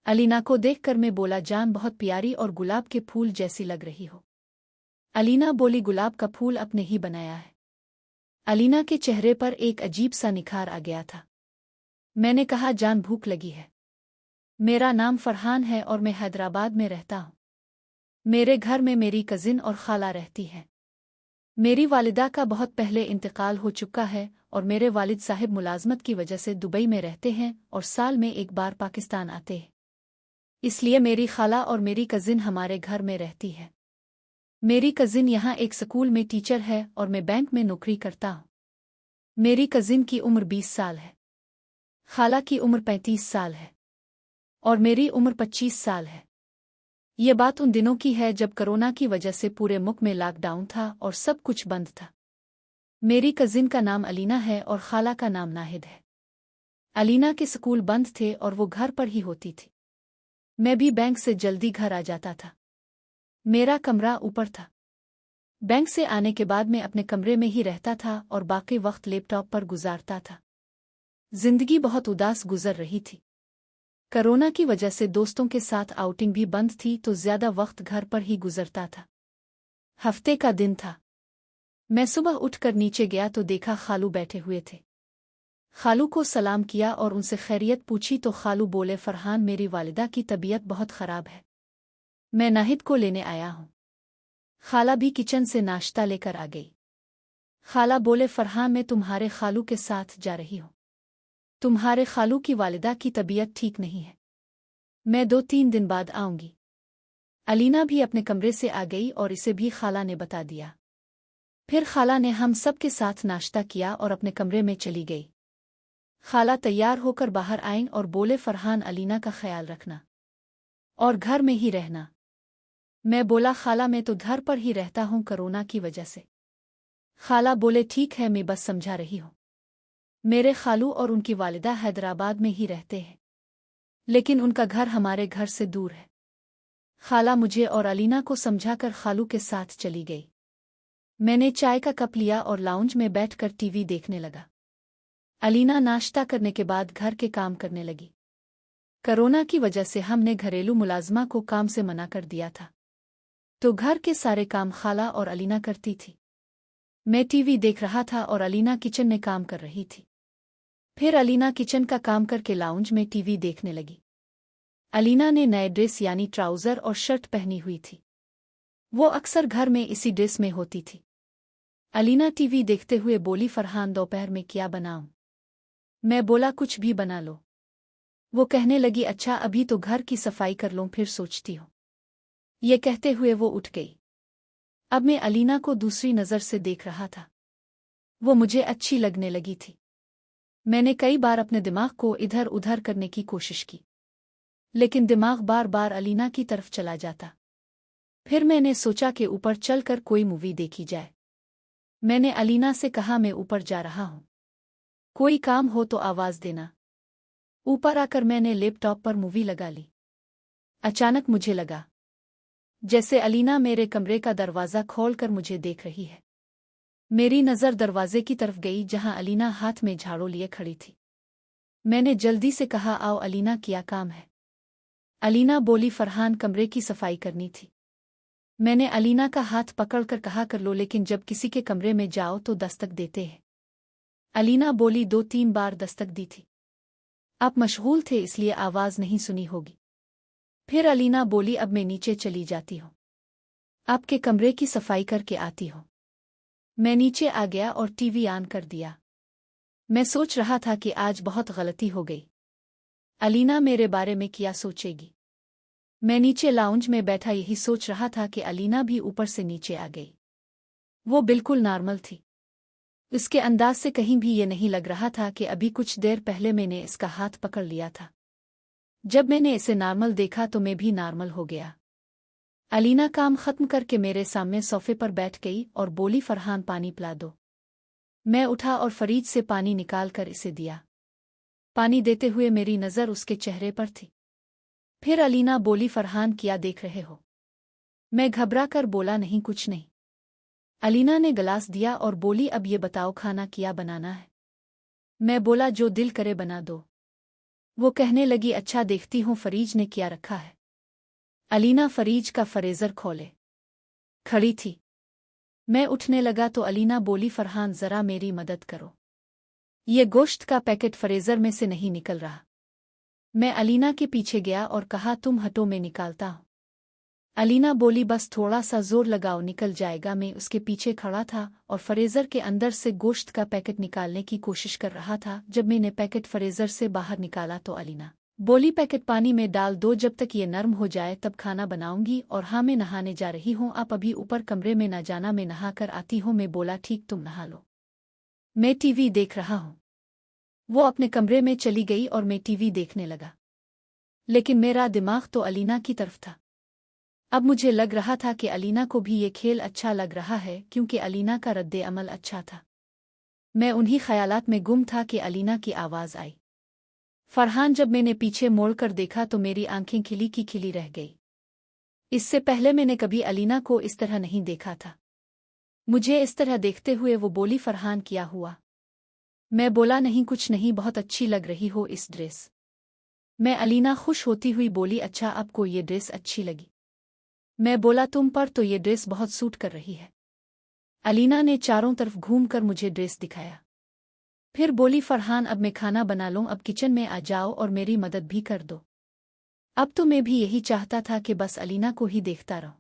अलीना को देखकर मैं बोला, जान बहुत प्यारी और गुलाब के फूल जैसी लग रही हो। अलीना बोली, गुलाब का फूल अपने ही बनाया है। अलीना के चेहरे पर एक अजीब सा निखार आ गया था। मैंने कहा, जान भूख लगी है। मेरा नाम फरहान है और मैं हैदराबाद में रहता हूँ। मेरे घर में मेरी कजिन और खाला रहती है। मेरी वालिदा का बहुत पहले इंतकाल हो चुका है और मेरे वालिद साहब मुलाजमत की वजह से दुबई में रहते हैं और साल में एक बार पाकिस्तान आते हैं। इसलिए मेरी खाला और मेरी कजिन हमारे घर में रहती है। मेरी कजिन यहाँ एक स्कूल में टीचर है और मैं बैंक में नौकरी करता हूँ। मेरी कजिन की उम्र 20 साल है, खाला की उम्र 35 साल है और मेरी उम्र 25 साल है। ये बात उन दिनों की है जब कोरोना की वजह से पूरे मुल्क में लॉकडाउन था और सब कुछ बंद था। मेरी कजिन का नाम अलीना है और खाला का नाम नाहिद है। अलीना के स्कूल बंद थे और वो घर पर ही होती थी। मैं भी बैंक से जल्दी घर आ जाता था। मेरा कमरा ऊपर था। बैंक से आने के बाद मैं अपने कमरे में ही रहता था और बाकी वक्त लैपटॉप पर गुजारता था। जिंदगी बहुत उदास गुजर रही थी। कोरोना की वजह से दोस्तों के साथ आउटिंग भी बंद थी तो ज्यादा वक्त घर पर ही गुजरता था। हफ्ते का दिन था। मैं सुबह उठकर नीचे गया तो देखा खालू बैठे हुए थे। खालू को सलाम किया और उनसे खैरियत पूछी तो खालू बोले, फरहान मेरी वालिदा की तबीयत बहुत खराब है, मैं नाहिद को लेने आया हूँ। खाला भी किचन से नाश्ता लेकर आ गई। खाला बोले, फरहान मैं तुम्हारे खालू के साथ जा रही हूँ। तुम्हारे खालू की वालिदा की तबीयत ठीक नहीं है, मैं 2-3 दिन बाद आऊंगी। अलीना भी अपने कमरे से आ गई और इसे भी खाला ने बता दिया। फिर खाला ने हम सब के साथ नाश्ता किया और अपने कमरे में चली गई। खाला तैयार होकर बाहर आईं और बोले, फरहान अलीना का ख्याल रखना और घर में ही रहना। मैं बोला, खाला मैं तो घर पर ही रहता हूँ कोरोना की वजह से। खाला बोले, ठीक है मैं बस समझा रही हूँ। मेरे खालू और उनकी वालिदा हैदराबाद में ही रहते हैं, लेकिन उनका घर हमारे घर से दूर है। खाला मुझे और अलीना को समझाकर खालू के साथ चली गई। मैंने चाय का कप लिया और लाउंज में बैठकर टीवी देखने लगा। अलीना नाश्ता करने के बाद घर के काम करने लगी। कोरोना की वजह से हमने घरेलू मुलाजमा को काम से मना कर दिया था, तो घर के सारे काम खाला और अलीना करती थी। मैं टीवी देख रहा था और अलीना किचन में काम कर रही थी। फिर अलीना किचन का काम करके लाउंज में टीवी देखने लगी। अलीना ने नए ड्रेस यानी ट्राउज़र और शर्ट पहनी हुई थी। वो अक्सर घर में इसी ड्रेस में होती थी। अलीना टीवी देखते हुए बोली, फरहान दोपहर में क्या बनाऊं? मैं बोला, कुछ भी बना लो। वो कहने लगी, अच्छा अभी तो घर की सफाई कर लूं फिर सोचती हूँ। ये कहते हुए वो उठ गई। अब मैं अलीना को दूसरी नज़र से देख रहा था। वो मुझे अच्छी लगने लगी थी। मैंने कई बार अपने दिमाग को इधर उधर करने की कोशिश की, लेकिन दिमाग बार बार अलीना की तरफ चला जाता। फिर मैंने सोचा कि ऊपर चलकर कोई मूवी देखी जाए। मैंने अलीना से कहा, मैं ऊपर जा रहा हूँ, कोई काम हो तो आवाज़ देना। ऊपर आकर मैंने लैपटॉप पर मूवी लगा ली। अचानक मुझे लगा जैसे अलीना मेरे कमरे का दरवाज़ा खोलकर मुझे देख रही है। मेरी नज़र दरवाजे की तरफ गई जहां अलीना हाथ में झाड़ू लिए खड़ी थी। मैंने जल्दी से कहा, आओ अलीना, क्या काम है? अलीना बोली, फरहान कमरे की सफाई करनी थी। मैंने अलीना का हाथ पकड़कर कहा, कर लो, लेकिन जब किसी के कमरे में जाओ तो दस्तक देते हैं। अलीना बोली, 2-3 बार दस्तक दी थी, आप मशगूल थे इसलिए आवाज़ नहीं सुनी होगी। फिर अलीना बोली, अब मैं नीचे चली जाती हूँ, आपके कमरे की सफाई करके आती हूँ। मैं नीचे आ गया और टीवी ऑन कर दिया। मैं सोच रहा था कि आज बहुत गलती हो गई। अलीना मेरे बारे में क्या सोचेगी? मैं नीचे लाउंज में बैठा यही सोच रहा था कि अलीना भी ऊपर से नीचे आ गई। वो बिल्कुल नॉर्मल थी। उसके अंदाज से कहीं भी ये नहीं लग रहा था कि अभी कुछ देर पहले मैंने इसका हाथ पकड़ लिया था। जब मैंने इसे नॉर्मल देखा तो मैं भी नॉर्मल हो गया। अलीना काम खत्म करके मेरे सामने सोफे पर बैठ गई और बोली, फरहान पानी पिला दो। मैं उठा और फ्रिज से पानी निकाल कर इसे दिया। पानी देते हुए मेरी नज़र उसके चेहरे पर थी। फिर अलीना बोली, फरहान क्या देख रहे हो? मैं घबरा कर बोला, नहीं कुछ नहीं। अलीना ने गिलास दिया और बोली, अब ये बताओ खाना क्या बनाना है? मैं बोला, जो दिल करे बना दो। वो कहने लगी, अच्छा देखती हूँ फरीज ने क्या रखा है। अलीना फरीज का फ्रीजर खोले खड़ी थी। मैं उठने लगा तो अलीना बोली, फरहान ज़रा मेरी मदद करो, ये गोश्त का पैकेट फ्रीजर में से नहीं निकल रहा। मैं अलीना के पीछे गया और कहा, तुम हटो मैं निकालता हूँ। अलीना बोली, बस थोड़ा सा जोर लगाओ निकल जाएगा। मैं उसके पीछे खड़ा था और फ्रीजर के अंदर से गोश्त का पैकेट निकालने की कोशिश कर रहा था। जब मैंने पैकेट फ्रीजर से बाहर निकाला तो अलीना बोली, पैकेट पानी में डाल दो, जब तक ये नरम हो जाए तब खाना बनाऊंगी। और हाँ, मैं नहाने जा रही हूँ, आप अभी ऊपर कमरे में ना जाना, मैं नहा कर आती हूँ। मैं बोला, ठीक, तुम नहा लो, मैं टीवी देख रहा हूँ। वो अपने कमरे में चली गई और मैं टीवी देखने लगा, लेकिन मेरा दिमाग तो अलीना की तरफ था। अब मुझे लग रहा था कि अलीना को भी ये खेल अच्छा लग रहा है, क्योंकि अलीना का रद्दे अमल अच्छा था। मैं उन्हीं ख्यालात में गुम था कि अलीना की आवाज़ आई, फरहान। जब मैंने पीछे मोड़कर देखा तो मेरी आंखें खिली की खिली रह गई। इससे पहले मैंने कभी अलीना को इस तरह नहीं देखा था। मुझे इस तरह देखते हुए वो बोली, फरहान क्या हुआ? मैं बोला, नहीं कुछ नहीं, बहुत अच्छी लग रही हो इस ड्रेस में। अलीना खुश होती हुई बोली, अच्छा आपको ये ड्रेस अच्छी लगी? मैं बोला, तुम पर तो ये ड्रेस बहुत सूट कर रही है। अलीना ने चारों तरफ घूमकर मुझे ड्रेस दिखाया, फिर बोली, फरहान अब मैं खाना बना लूं, अब किचन में आ जाओ और मेरी मदद भी कर दो। अब तो मैं भी यही चाहता था कि बस अलीना को ही देखता रहूं।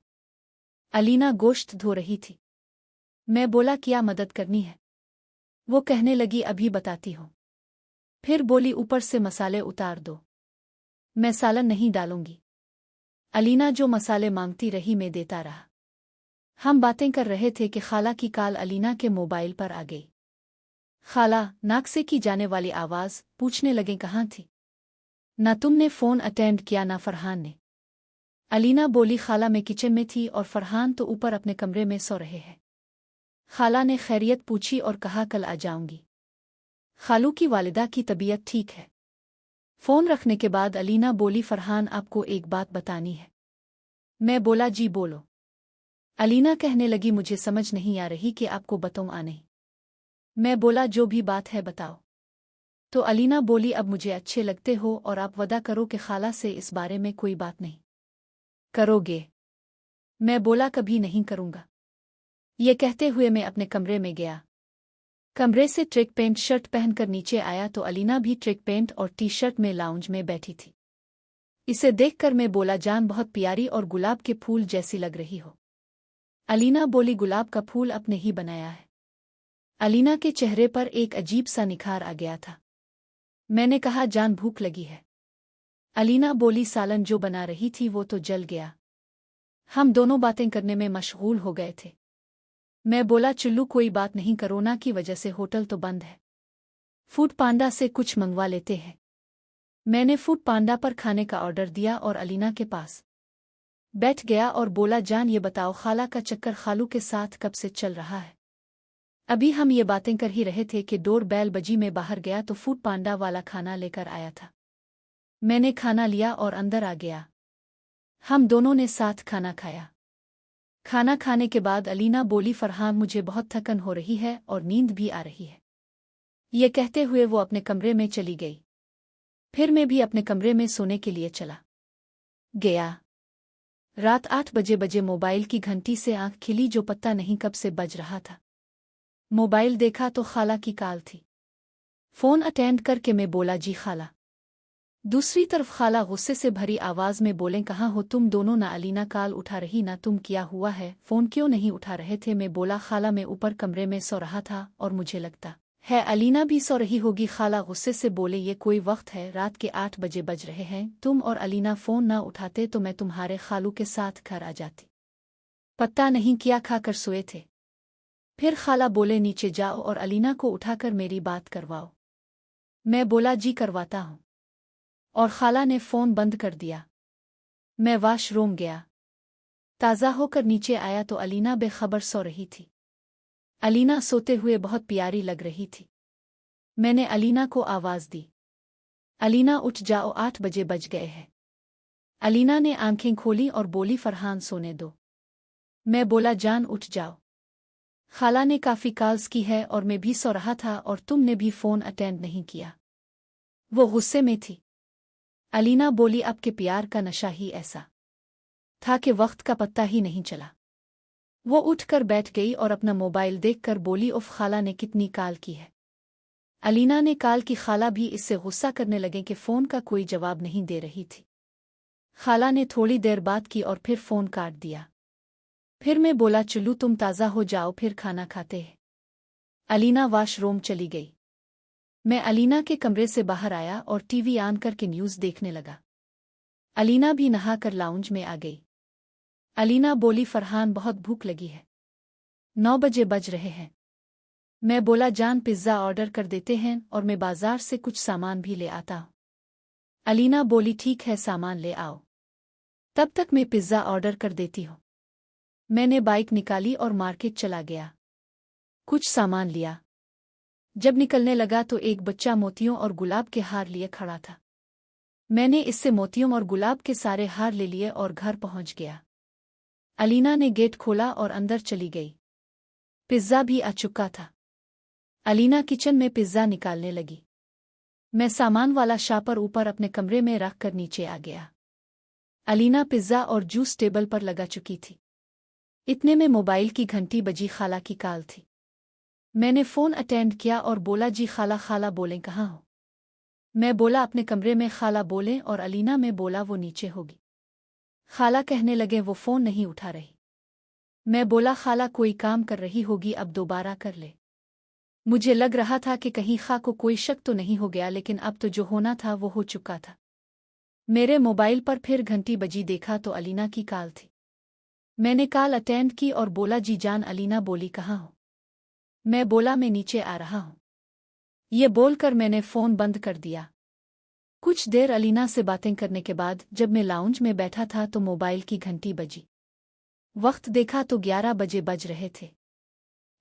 अलीना गोश्त धो रही थी। मैं बोला, क्या मदद करनी है? वो कहने लगी, अभी बताती हूँ। फिर बोली, ऊपर से मसाले उतार दो, मैं सालन नहीं डालूंगी। अलीना जो मसाले मांगती रही मैं देता रहा। हम बातें कर रहे थे कि खाला की कॉल अलीना के मोबाइल पर आ गई। खाला, नाक से की जाने वाली आवाज़, पूछने लगे, कहाँ थी? ना तुमने फ़ोन अटेंड किया ना फरहान ने। अलीना बोली, खाला मैं किचन में थी और फरहान तो ऊपर अपने कमरे में सो रहे हैं। खाला ने खैरियत पूछी और कहा, कल आ जाऊंगी। खालू की वालिदा की तबीयत ठीक है। फ़ोन रखने के बाद अलीना बोली, फरहान आपको एक बात बतानी है। मैं बोला, जी बोलो। अलीना कहने लगी, मुझे समझ नहीं आ रही कि आपको बताऊं या नहीं। मैं बोला, जो भी बात है बताओ। तो अलीना बोली, अब मुझे अच्छे लगते हो और आप वादा करो कि खाला से इस बारे में कोई बात नहीं करोगे। मैं बोला, कभी नहीं करूँगा। ये कहते हुए मैं अपने कमरे में गया। कमरे से ट्रैक पैंट शर्ट पहनकर नीचे आया तो अलीना भी ट्रैक पैंट और टी शर्ट में लाउंज में बैठी थी। इसे देखकर मैं बोला, जान बहुत प्यारी और गुलाब के फूल जैसी लग रही हो। अलीना बोली, गुलाब का फूल अपने ही बनाया है। अलीना के चेहरे पर एक अजीब सा निखार आ गया था। मैंने कहा, जान भूख लगी है। अलीना बोली, सालन जो बना रही थी वो तो जल गया। हम दोनों बातें करने में मशगूल हो गए थे। मैं बोला, चुल्लू कोई बात नहीं, कोरोना की वजह से होटल तो बंद है, फूड पांडा से कुछ मंगवा लेते हैं। मैंने फूड पांडा पर खाने का ऑर्डर दिया और अलीना के पास बैठ गया और बोला, जान ये बताओ, खाला का चक्कर खालू के साथ कब से चल रहा है? अभी हम ये बातें कर ही रहे थे कि डोर बेल बजी। में बाहर गया तो फूड पांडा वाला खाना लेकर आया था। मैंने खाना लिया और अंदर आ गया। हम दोनों ने साथ खाना खाया। खाना खाने के बाद अलीना बोली, फरहान मुझे बहुत थकन हो रही है और नींद भी आ रही है। ये कहते हुए वो अपने कमरे में चली गई। फिर मैं भी अपने कमरे में सोने के लिए चला गया। रात 8 बजे मोबाइल की घंटी से आंख खिली, जो पता नहीं कब से बज रहा था। मोबाइल देखा तो खाला की कॉल थी। फ़ोन अटेंड करके मैं बोला, जी खाला। दूसरी तरफ खाला गुस्से से भरी आवाज़ में बोलें, कहाँ हो तुम दोनों? ना अलीना कॉल उठा रही ना तुम, क्या हुआ है? फ़ोन क्यों नहीं उठा रहे थे? मैं बोला, खाला मैं ऊपर कमरे में सो रहा था और मुझे लगता है अलीना भी सो रही होगी। खाला गुस्से से बोले, ये कोई वक्त है? रात के 8 बजे बज रहे हैं। तुम और अलीना फ़ोन ना उठाते तो मैं तुम्हारे खालू के साथ घर आ जाती। पता नहीं क्या खाकर सोए थे। फिर खाला बोले, नीचे जाओ और अलीना को उठाकर मेरी बात करवाओ। मैं बोला, जी करवाता हूँ। और खाला ने फ़ोन बंद कर दिया। मैं वॉशरूम गया। ताज़ा होकर नीचे आया तो अलीना बेखबर सो रही थी। अलीना सोते हुए बहुत प्यारी लग रही थी। मैंने अलीना को आवाज़ दी, अलीना उठ जाओ, 8 बजे बज गए हैं। अलीना ने आंखें खोली और बोली, फरहान सोने दो। मैं बोला, जान उठ जाओ, खाला ने काफ़ी कॉल्स की है और मैं भी सो रहा था और तुमने भी फ़ोन अटेंड नहीं किया। वो गुस्से में थी। अलीना बोली, आपके प्यार का नशा ही ऐसा था कि वक्त का पत्ता ही नहीं चला। वो उठकर बैठ गई और अपना मोबाइल देखकर बोली, उफ खाला ने कितनी काल की है। अलीना ने काल की खाला भी इससे गुस्सा करने लगे कि फ़ोन का कोई जवाब नहीं दे रही थी। खाला ने थोड़ी देर बात की और फिर फ़ोन काट दिया। फिर मैं बोला, चलू तुम ताज़ा हो जाओ, फिर खाना खाते हैं। अलीना वाशरूम चली गई। मैं अलीना के कमरे से बाहर आया और टीवी ऑन करके न्यूज़ देखने लगा। अलीना भी नहाकर लाउंज में आ गई। अलीना बोली, फरहान बहुत भूख लगी है, 9 बजे बज रहे हैं। मैं बोला, जान पिज़्ज़ा ऑर्डर कर देते हैं और मैं बाजार से कुछ सामान भी ले आता हूँ। अलीना बोली, ठीक है, सामान ले आओ, तब तक मैं पिज़्ज़ा ऑर्डर कर देती हूँ। मैंने बाइक निकाली और मार्केट चला गया, कुछ सामान लिया। जब निकलने लगा तो एक बच्चा मोतियों और गुलाब के हार लिए खड़ा था। मैंने इससे मोतियों और गुलाब के सारे हार ले लिए और घर पहुंच गया। अलीना ने गेट खोला और अंदर चली गई। पिज़्ज़ा भी आ चुका था। अलीना किचन में पिज़्ज़ा निकालने लगी। मैं सामान वाला शापर ऊपर अपने कमरे में रख कर नीचे आ गया। अलीना पिज़्ज़ा और जूस टेबल पर लगा चुकी थी। इतने में मोबाइल की घंटी बजी। खाला की कॉल थी। मैंने फ़ोन अटेंड किया और बोला, जी खाला। खाला बोलें, कहाँ हो? मैं बोला, अपने कमरे में। खाला बोलें और अलीना में बोला, वो नीचे होगी। खाला कहने लगे, वो फ़ोन नहीं उठा रही। मैं बोला, खाला कोई काम कर रही होगी, अब दोबारा कर ले। मुझे लग रहा था कि कहीं खा को कोई शक तो नहीं हो गया, लेकिन अब तो जो होना था वो हो चुका था। मेरे मोबाइल पर फिर घंटी बजी, देखा तो अलीना की कॉल थी। मैंने कॉल अटेंड की और बोला, जी जान। अलीना बोली, कहाँ हो? मैं बोला, मैं नीचे आ रहा हूँ। ये बोलकर मैंने फ़ोन बंद कर दिया। कुछ देर अलीना से बातें करने के बाद जब मैं लाउंज में बैठा था तो मोबाइल की घंटी बजी। वक्त देखा तो 11 बजे बज रहे थे।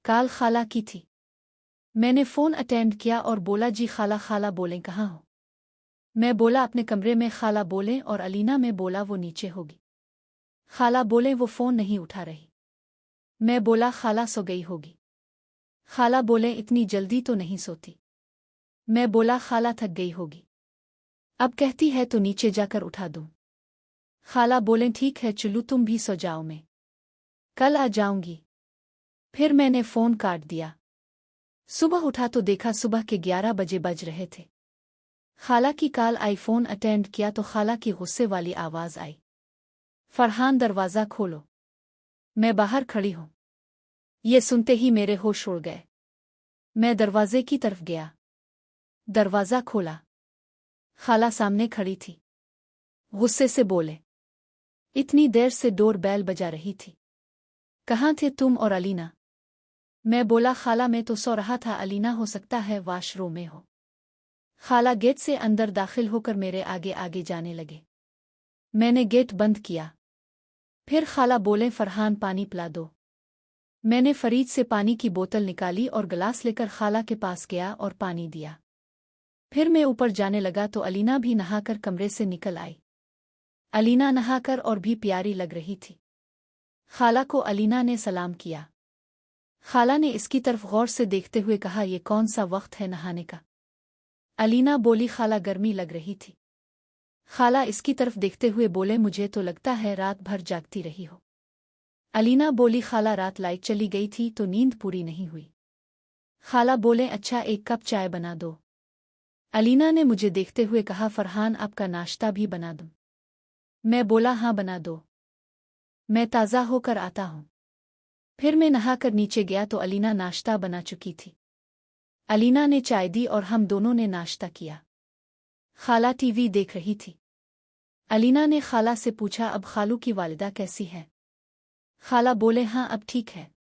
कॉल खाला की थी। मैंने फ़ोन अटेंड किया और बोला, जी खाला। खाला बोलें, कहाँ हो? मैं बोला, अपने कमरे में। खाला बोलें और अलीना में बोला, वो नीचे होगी। खाला बोलें, वो फ़ोन नहीं उठा रही। मैं बोला, खाला सो गई होगी। खाला बोलें, इतनी जल्दी तो नहीं सोती। मैं बोला, खाला थक गई होगी, अब कहती है तो नीचे जाकर उठा दूं। खाला बोलें, ठीक है, चलू तुम भी सो जाओ, मैं कल आ जाऊंगी। फिर मैंने फ़ोन काट दिया। सुबह उठा तो देखा सुबह के 11 बजे बज रहे थे। खाला की कॉल आई। फ़ोन अटेंड किया तो खाला की गुस्से वाली आवाज़ आई, फरहान दरवाज़ा खोलो। मैं बाहर खड़ी हूँ। ये सुनते ही मेरे होश उड़ गए। मैं दरवाजे की तरफ गया, दरवाज़ा खोला। खाला सामने खड़ी थी। गुस्से से बोले, इतनी देर से डोर बेल बजा रही थी, कहाँ थे तुम और अलीना? मैं बोला, खाला मैं तो सो रहा था, अलीना हो सकता है वाशरूम में हो। खाला गेट से अंदर दाखिल होकर मेरे आगे आगे जाने लगे। मैंने गेट बंद किया। फिर खाला बोलें, फरहान पानी पिला दो। मैंने फरीद से पानी की बोतल निकाली और गिलास लेकर खाला के पास गया और पानी दिया। फिर मैं ऊपर जाने लगा तो अलीना भी नहाकर कमरे से निकल आई। अलीना नहाकर और भी प्यारी लग रही थी। खाला को अलीना ने सलाम किया। खाला ने इसकी तरफ गौर से देखते हुए कहा, यह कौन सा वक्त है नहाने का? अलीना बोली, खाला गर्मी लग रही थी। खाला इसकी तरफ देखते हुए बोले, मुझे तो लगता है रात भर जागती रही हो। अलीना बोली, खाला रात लाइट चली गई थी तो नींद पूरी नहीं हुई। खाला बोले, अच्छा एक कप चाय बना दो। अलीना ने मुझे देखते हुए कहा, फरहान आपका नाश्ता भी बना दूं? मैं बोला, हाँ बना दो, मैं ताज़ा होकर आता हूँ। फिर मैं नहाकर नीचे गया तो अलीना नाश्ता बना चुकी थी। अलीना ने चाय दी और हम दोनों ने नाश्ता किया। खाला टीवी देख रही थी। अलीना ने खाला से पूछा, अब खालू की वालिदा कैसी है? खाला बोले, हाँ अब ठीक है।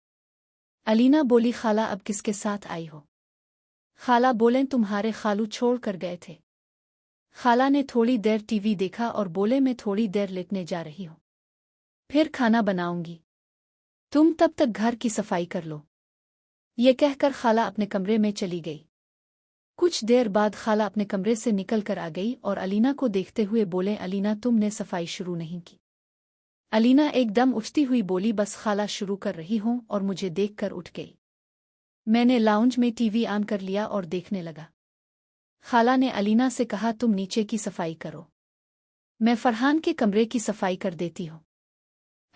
अलीना बोली, खाला अब किसके साथ आई हो? खाला बोले, तुम्हारे खालू छोड़ कर गए थे। खाला ने थोड़ी देर टीवी देखा और बोले, मैं थोड़ी देर लेटने जा रही हूँ, फिर खाना बनाऊंगी, तुम तब तक घर की सफाई कर लो। ये कहकर खाला अपने कमरे में चली गई। कुछ देर बाद खाला अपने कमरे से निकल कर आ गई और अलीना को देखते हुए बोले, अलीना तुमने सफाई शुरू नहीं की? अलीना एकदम उठती हुई बोली, बस खाला शुरू कर रही हूँ, और मुझे देखकर उठ गई। मैंने लाउंज में टीवी ऑन कर लिया और देखने लगा। खाला ने अलीना से कहा, तुम नीचे की सफाई करो। मैं फरहान के कमरे की सफाई कर देती हूँ।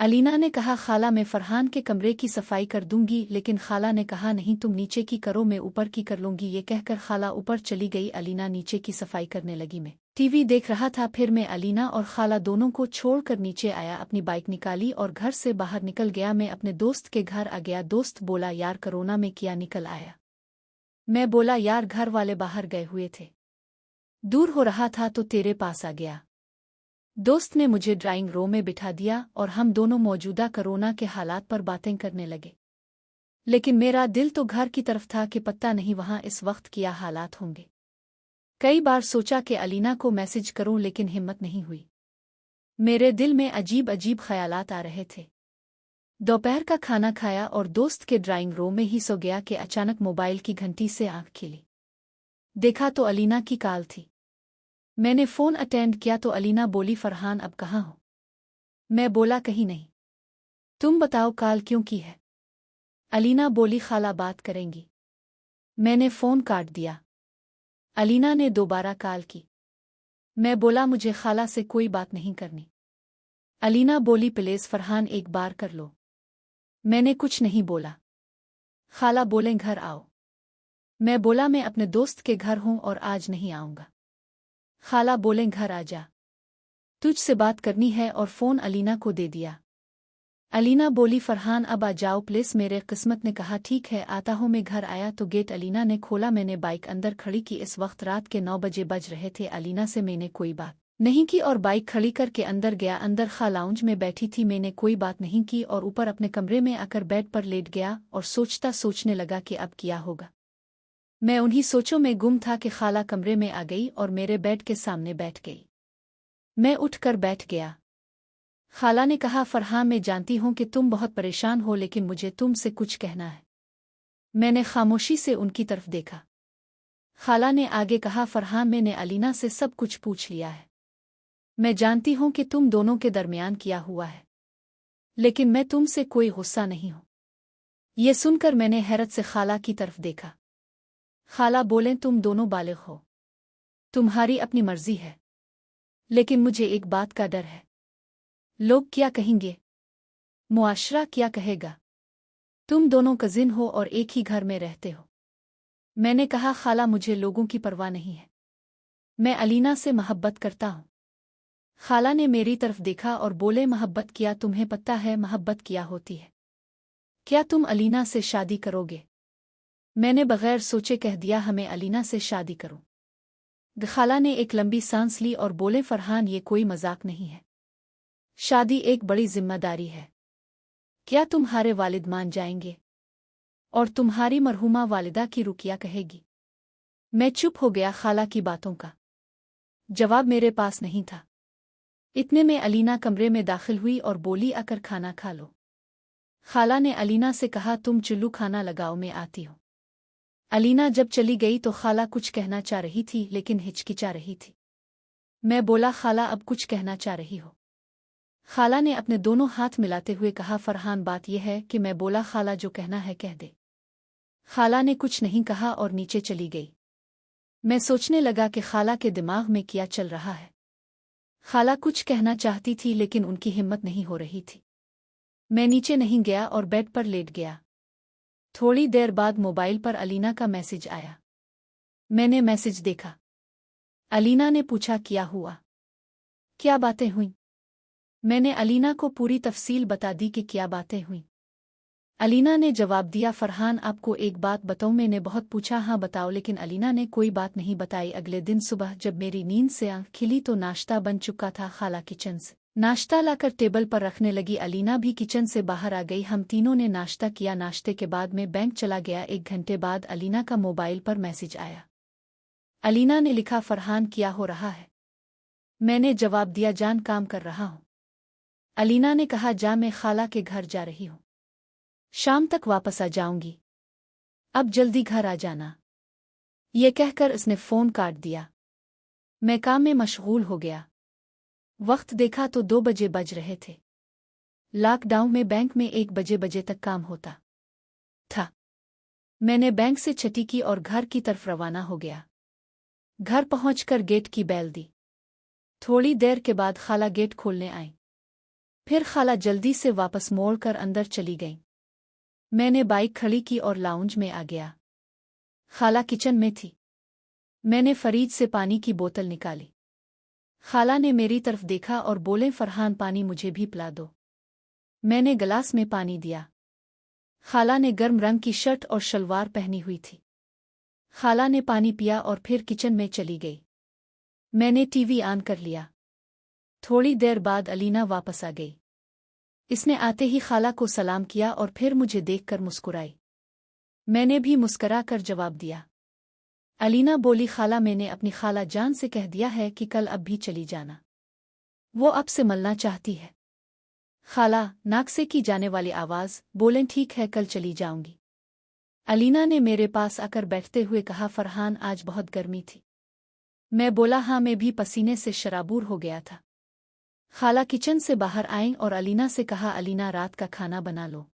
अलीना ने कहा, खाला मैं फरहान के कमरे की सफाई कर दूंगी, लेकिन खाला ने कहा, नहीं तुम नीचे की करो, मैं ऊपर की कर लूंगी। ये कहकर खाला ऊपर चली गई। अलीना नीचे की सफाई करने लगी। मैं टीवी देख रहा था। फिर मैं अलीना और खाला दोनों को छोड़कर नीचे आया, अपनी बाइक निकाली और घर से बाहर निकल गया। मैं अपने दोस्त के घर आ गया। दोस्त बोला, यार कोरोना में क्या निकल आया? मैं बोला, यार घर वाले बाहर गए हुए थे, दूर हो रहा था तो तेरे पास आ गया। दोस्त ने मुझे ड्राइंग रूम में बिठा दिया और हम दोनों मौजूदा कोरोना के हालात पर बातें करने लगे। लेकिन मेरा दिल तो घर की तरफ था कि पता नहीं वहां इस वक्त क्या हालात होंगे। कई बार सोचा कि अलीना को मैसेज करूं, लेकिन हिम्मत नहीं हुई। मेरे दिल में अजीब अजीब ख्यालात आ रहे थे। दोपहर का खाना खाया और दोस्त के ड्राइंग रूम में ही सो गया कि अचानक मोबाइल की घंटी से आंख खिली। देखा तो अलीना की कॉल थी। मैंने फ़ोन अटेंड किया तो अलीना बोली, फरहान अब कहाँ हो? मैं बोला, कहीं नहीं। तुम बताओ कॉल क्यों की है? अलीना बोली, खाला बात करेंगी। मैंने फ़ोन काट दिया। अलीना ने दोबारा कॉल की। मैं बोला, मुझे खाला से कोई बात नहीं करनी। अलीना बोली, प्लीज़ फरहान एक बार कर लो। मैंने कुछ नहीं बोला। खाला बोलें घर आओ। मैं बोला, मैं अपने दोस्त के घर हूँ और आज नहीं आऊँगा। खाला बोलें घर आ जा, तुझसे बात करनी है, और फ़ोन अलीना को दे दिया। अलीना बोली, फरहान अब आ जाओ प्लीज़। मेरे किस्मत ने कहा, ठीक है आता हूँ। मैं घर आया तो गेट अलीना ने खोला। मैंने बाइक अंदर खड़ी की। इस वक्त रात के 9 बजे बज रहे थे। अलीना से मैंने कोई बात नहीं की और बाइक खड़ी करके अंदर गया। अंदर खा लाउंज में बैठी थी। मैंने कोई बात नहीं की और ऊपर अपने कमरे में आकर बेड पर लेट गया और सोचने लगा कि अब क्या होगा। मैं उन्हीं सोचों में गुम था कि खाला कमरे में आ गई और मेरे बेड के सामने बैठ गई। मैं उठकर बैठ गया। खाला ने कहा, फरहान मैं जानती हूँ कि तुम बहुत परेशान हो, लेकिन मुझे तुमसे कुछ कहना है। मैंने खामोशी से उनकी तरफ देखा। खाला ने आगे कहा, फरहान मैंने अलीना से सब कुछ पूछ लिया है। मैं जानती हूँ कि तुम दोनों के दरमियान किया हुआ है, लेकिन मैं तुमसे कोई गुस्सा नहीं हूँ। ये सुनकर मैंने हैरत से खाला की तरफ देखा। खाला बोलें, तुम दोनों बालिग हो, तुम्हारी अपनी मर्जी है, लेकिन मुझे एक बात का डर है। लोग क्या कहेंगे? मुआशरा क्या कहेगा? तुम दोनों कजिन हो और एक ही घर में रहते हो। मैंने कहा, खाला मुझे लोगों की परवाह नहीं है, मैं अलीना से मोहब्बत करता हूँ। खाला ने मेरी तरफ देखा और बोले, मोहब्बत किया? तुम्हें पता है मोहब्बत क्या होती है? क्या तुम अलीना से शादी करोगे? मैंने बगैर सोचे कह दिया, हमें अलीना से शादी करो। खाला ने एक लंबी सांस ली और बोले, फरहान ये कोई मजाक नहीं है, शादी एक बड़ी जिम्मेदारी है। क्या तुम्हारे वालिद मान जाएंगे? और तुम्हारी मरहुमा वालिदा की रुकिया कहेगी? मैं चुप हो गया। खाला की बातों का जवाब मेरे पास नहीं था। इतने में अलीना कमरे में दाखिल हुई और बोली, आकर खाना खा लो। खाला ने अलीना से कहा, तुम चुल्लू खाना लगाओ, मैं आती हूँ। अलीना जब चली गई तो खाला कुछ कहना चाह रही थी, लेकिन हिचकिचा रही थी। मैं बोला, खाला अब कुछ कहना चाह रही हो? खाला ने अपने दोनों हाथ मिलाते हुए कहा, फरहान बात यह है कि मैं बोला, खाला जो कहना है कह दे। खाला ने कुछ नहीं कहा और नीचे चली गई। मैं सोचने लगा कि खाला के दिमाग में क्या चल रहा है। खाला कुछ कहना चाहती थी, लेकिन उनकी हिम्मत नहीं हो रही थी। मैं नीचे नहीं गया और बेड पर लेट गया। थोड़ी देर बाद मोबाइल पर अलीना का मैसेज आया। मैंने मैसेज देखा। अलीना ने पूछा, क्या हुआ, क्या बातें हुईं? मैंने अलीना को पूरी तफसील बता दी कि क्या बातें हुईं। अलीना ने जवाब दिया, फरहान आपको एक बात बताऊं? मैंने बहुत पूछा, हाँ बताओ, लेकिन अलीना ने कोई बात नहीं बताई। अगले दिन सुबह जब मेरी नींद से आंख खिली तो नाश्ता बन चुका था। खाला किचन से नाश्ता लाकर टेबल पर रखने लगी। अलीना भी किचन से बाहर आ गई। हम तीनों ने नाश्ता किया। नाश्ते के बाद मैं बैंक चला गया। 1 घंटे बाद अलीना का मोबाइल पर मैसेज आया। अलीना ने लिखा, फरहान क्या हो रहा है? मैंने जवाब दिया, जान काम कर रहा हूँ। अलीना ने कहा, जा, मैं खाला के घर जा रही हूँ, शाम तक वापस आ जाऊंगी, अब जल्दी घर आ जाना। ये कहकर उसने फ़ोन काट दिया। मैं काम में मशगूल हो गया। वक्त देखा तो 2 बजे बज रहे थे। लॉकडाउन में बैंक में 1 बजे तक काम होता था। मैंने बैंक से छुट्टी की और घर की तरफ रवाना हो गया। घर पहुंचकर गेट की बेल दी। थोड़ी देर के बाद खाला गेट खोलने आई। फिर खाला जल्दी से वापस मोड़ कर अंदर चली गई। मैंने बाइक खड़ी की और लाउंज में आ गया। खाला किचन में थी। मैंने फरीद से पानी की बोतल निकाली। खाला ने मेरी तरफ देखा और बोले, फरहान पानी मुझे भी पिला दो। मैंने गिलास में पानी दिया। खाला ने गर्म रंग की शर्ट और शलवार पहनी हुई थी। खाला ने पानी पिया और फिर किचन में चली गई। मैंने टीवी ऑन कर लिया। थोड़ी देर बाद अलीना वापस आ गई। इसने आते ही खाला को सलाम किया और फिर मुझे देखकर मुस्कुराई। मैंने भी मुस्करा कर जवाब दिया। अलीना बोली, खाला मैंने अपनी खाला जान से कह दिया है कि कल अब भी चली जाना। वो अब से मिलना चाहती है। खाला नाक से की जाने वाली आवाज़, बोलें ठीक है कल चली जाऊंगी। अलीना ने मेरे पास आकर बैठते हुए कहा, फरहान आज बहुत गर्मी थी। मैं बोला हाँ, मैं भी पसीने से शराबूर हो गया था। खाला किचन से बाहर आईं और अलीना से कहा, अलीना रात का खाना बना लो।